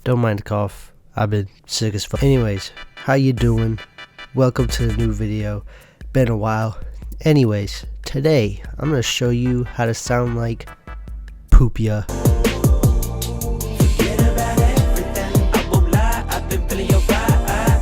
Don't mind the cough. I've been sick as fuck. Anyways, how you doing? Welcome to the new video. Been a while. Anyways, today I'm gonna show you how to sound like Pouya.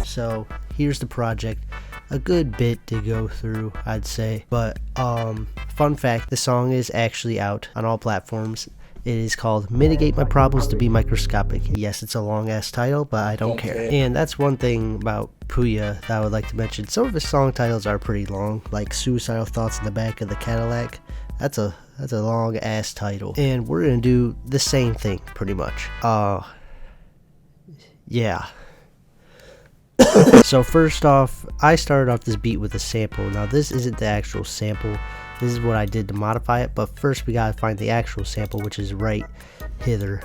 So here's the project. A good bit to go through, I'd say. But fun fact, the song is actually out on all platforms. It is called Mitigate My Problems to Be Microscopic. Yes, it's a long ass title, but I don't care. And that's one thing about Pouya that I would like to mention. Some of his song titles are pretty long, like Suicidal Thoughts in the Back of the Cadillac. That's a long ass title. And we're gonna do the same thing pretty much. Yeah. So first off, I started off this beat with a sample. Now this isn't the actual sample. This is what I did to modify it, but first we gotta find the actual sample, which is right hither.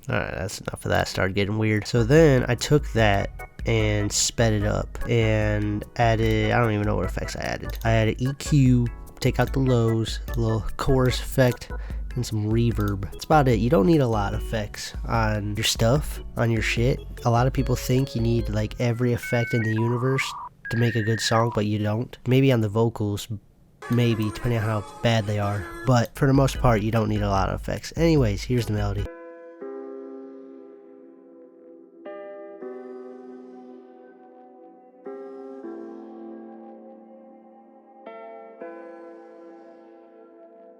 Alright, that's enough of that. Started getting weird. So then I took that and sped it up and added, I don't even know what effects I added. I added EQ, take out the lows, a little chorus effect, and some reverb. That's about it. You don't need a lot of effects on your stuff, on your shit. A lot of people think you need like every effect in the universe to make a good song, but you don't. Maybe on the vocals, maybe, depending on how bad they are. But for the most part, you don't need a lot of effects. Anyways, here's the melody.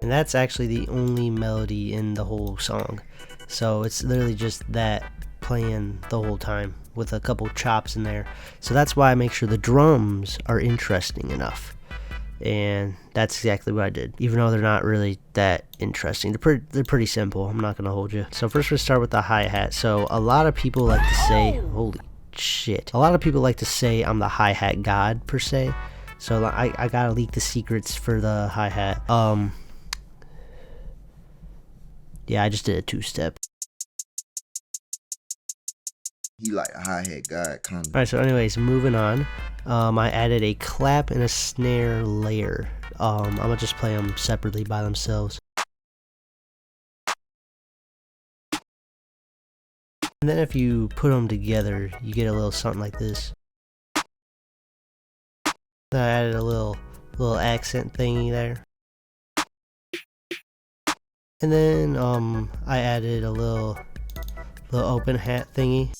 And that's actually the only melody in the whole song. So it's literally just that playing the whole time with a couple chops in there. So that's why I make sure the drums are interesting enough. And that's exactly what I did. Even though they're not really that interesting. They're pretty simple. I'm not going to hold you. So first we start with the hi-hat. So a lot of people like to say, holy shit. A lot of people like to say I'm the hi-hat god per se. So I gotta leak the secrets for the hi-hat. Yeah, I just did a two-step. He like a hi-hat guy, kind of. Alright, so anyways, moving on. I added a clap and a snare layer. I'm gonna just play them separately by themselves. And then if you put them together, you get a little something like this. Then I added a little accent thingy there. And then I added a little open hat thingy.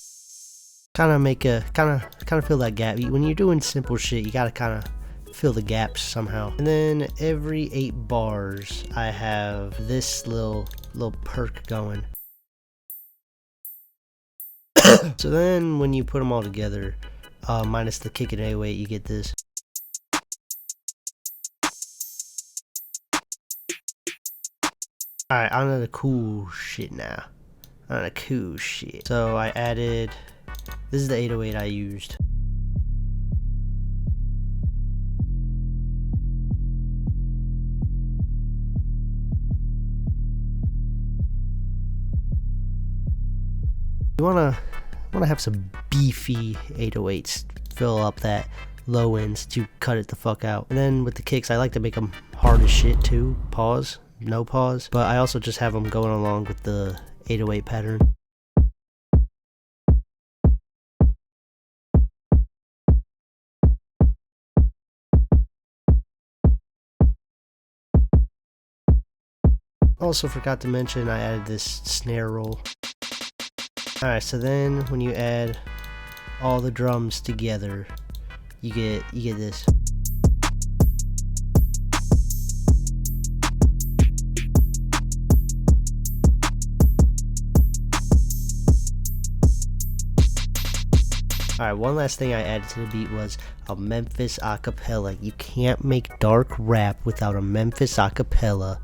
Kind of fill that gap. When you're doing simple shit, you gotta kind of fill the gaps somehow. And then every 8 bars, I have this little perk going. So then when you put them all together, minus the kick and A-weight, you get this. Alright, on to the cool shit now. On to the cool shit. So I added, this is the 808 I used. You wanna have some beefy 808s fill up that low ends to cut it the fuck out. And then with the kicks, I like to make them hard as shit too. Pause. No pause, but I also just have them going along with the 808 pattern. Also forgot to mention I added this snare roll. Alright, so then when you add all the drums together, you get this. Alright, one last thing I added to the beat was a Memphis acapella. You can't make dark rap without a Memphis acapella,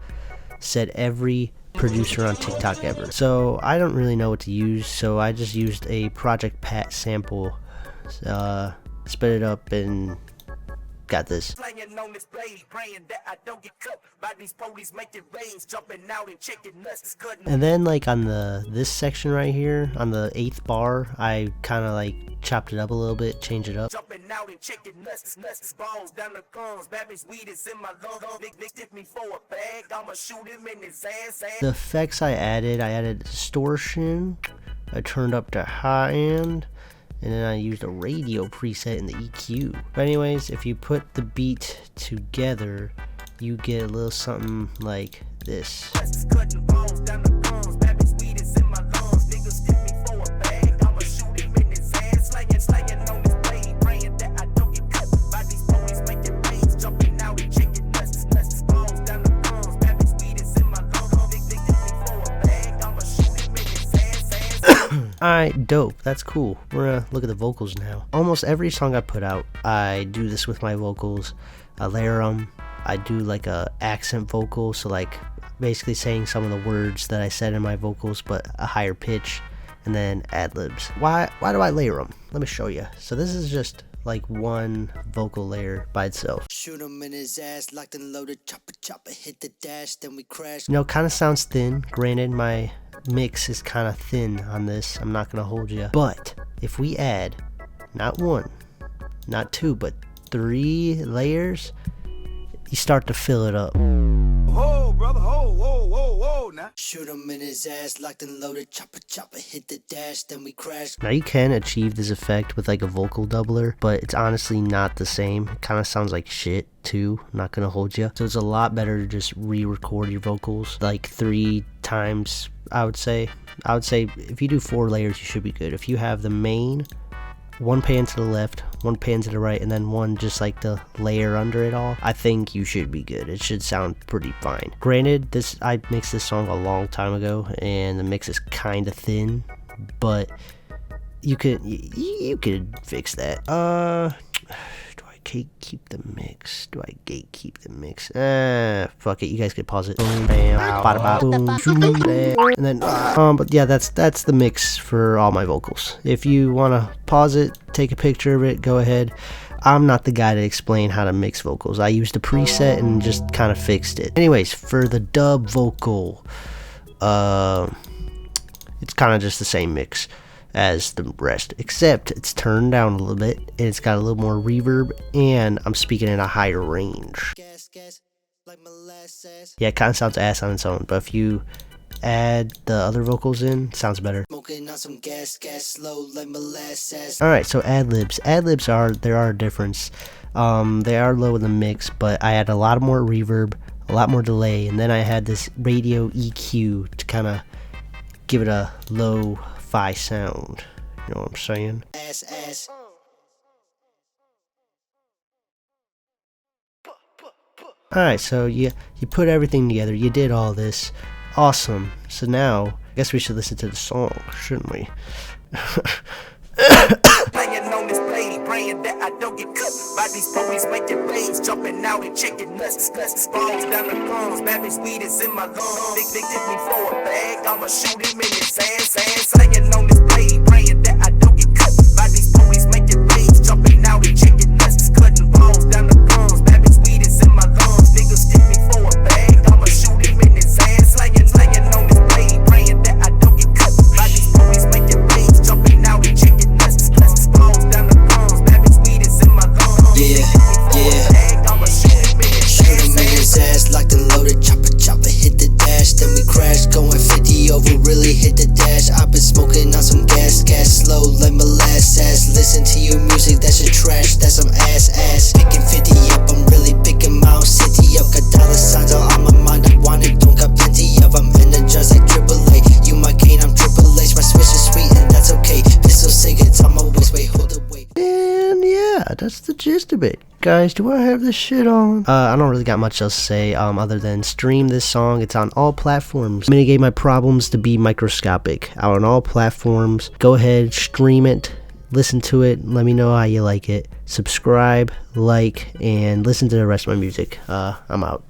said every producer on TikTok ever. So I don't really know what to use, so I just used a Project Pat sample, sped it up and got this. And then like on this section right here, on the 8th bar, I kind of like chopped it up a little bit, changed it up. The effects I added distortion, I turned up to high end, and then I used a radio preset in the EQ. But anyways, if you put the beat together, you get a little something like this. Alright, dope. That's cool. We're gonna look at the vocals now. Almost every song I put out, I do this with my vocals. I layer them. I do like a accent vocal, so like basically saying some of the words that I said in my vocals, but a higher pitch, and then ad-libs. Why do I layer them? Let me show you. So this is just like one vocal layer by itself. Shoot him in his ass, locked and loaded, chopper, hit the dash, then we crash. You know, kind of sounds thin. Granted, my mix is kind of thin on this, I'm not gonna hold you, but if we add not 1, not 2, but 3 layers, you start to fill it up. Whoa, brother, whoa, now. Shoot him in his ass, locked and loaded, chopper, hit the dash, then we crash. Now you can achieve this effect with like a vocal doubler, but it's honestly not the same. It kind of sounds like shit too, not gonna hold you. So it's a lot better to just re-record your vocals like 3 times. I would say if you do 4 layers, you should be good. If you have the main, 1 pan to the left, 1 pan to the right, and then 1 just like the layer under it all, I think you should be good. It should sound pretty fine. Granted, I mixed this song a long time ago, and the mix is kind of thin, but you could fix that. Do I keep the mix? Do I gatekeep the mix? Fuck it. You guys can pause it. Boom, bam, bada, boom, shoom, bam. And then, but yeah, that's the mix for all my vocals. If you want to pause it, take a picture of it, go ahead. I'm not the guy to explain how to mix vocals. I used a preset and just kind of fixed it. Anyways, for the dub vocal, it's kind of just the same mix as the rest, except it's turned down a little bit and it's got a little more reverb, and I'm speaking in a higher range. Yeah, it kind of sounds ass on its own, but if you add the other vocals in, it sounds better. Alright, so ad-libs. Ad-libs there are a difference. They are low in the mix, but I had a lot more reverb, a lot more delay, and then I had this radio EQ to kind of give it a lo-fi sound. You know what I'm saying? Alright, so you put everything together. You did all this. Awesome. So now, I guess we should listen to the song, shouldn't we? Playing on this blade, praying that I don't get cut by these police making raids, jumping out and checking nuts, balls down the guns, Memphis weed is in my lungs. They took me for a bag, I'ma shoot him in his ass. Playing on this blade, praying that I don't get cut by these police making raids, jumping out and checking nuts, balls down the guns, Memphis weed is in my lungs. Niggas took me for a bag, I'ma shoot him in his ass. Playing on this blade, praying that I don't get cut by these police making raids, jumping out and checking nuts, balls down the guns, Memphis weed is in my lungs. Yeah. Shoot him in his ass, locked and loaded, chopper, hit the dash, then we crash, going 50 over, really hit the dash. I've been smoking on some gas, slow like molasses. Listen to your music, that's your trash, that's some ass. Picking 50 up, I'm really picking my own city up. Got dollar signs all on my mind, I want it, don't got plenty of. I'm energized like AAA, you my cane, I'm Triple H. My switch is sweet and that's okay. Pistol cigarettes on my waist, wait, hold it, wait. And yeah, that's the gist of it. Guys, do I have this shit on? I don't really got much else to say other than stream this song. It's on all platforms. Mitigate my problems to be microscopic. Out on all platforms. Go ahead, stream it, listen to it, let me know how you like it. Subscribe, like, and listen to the rest of my music. I'm out.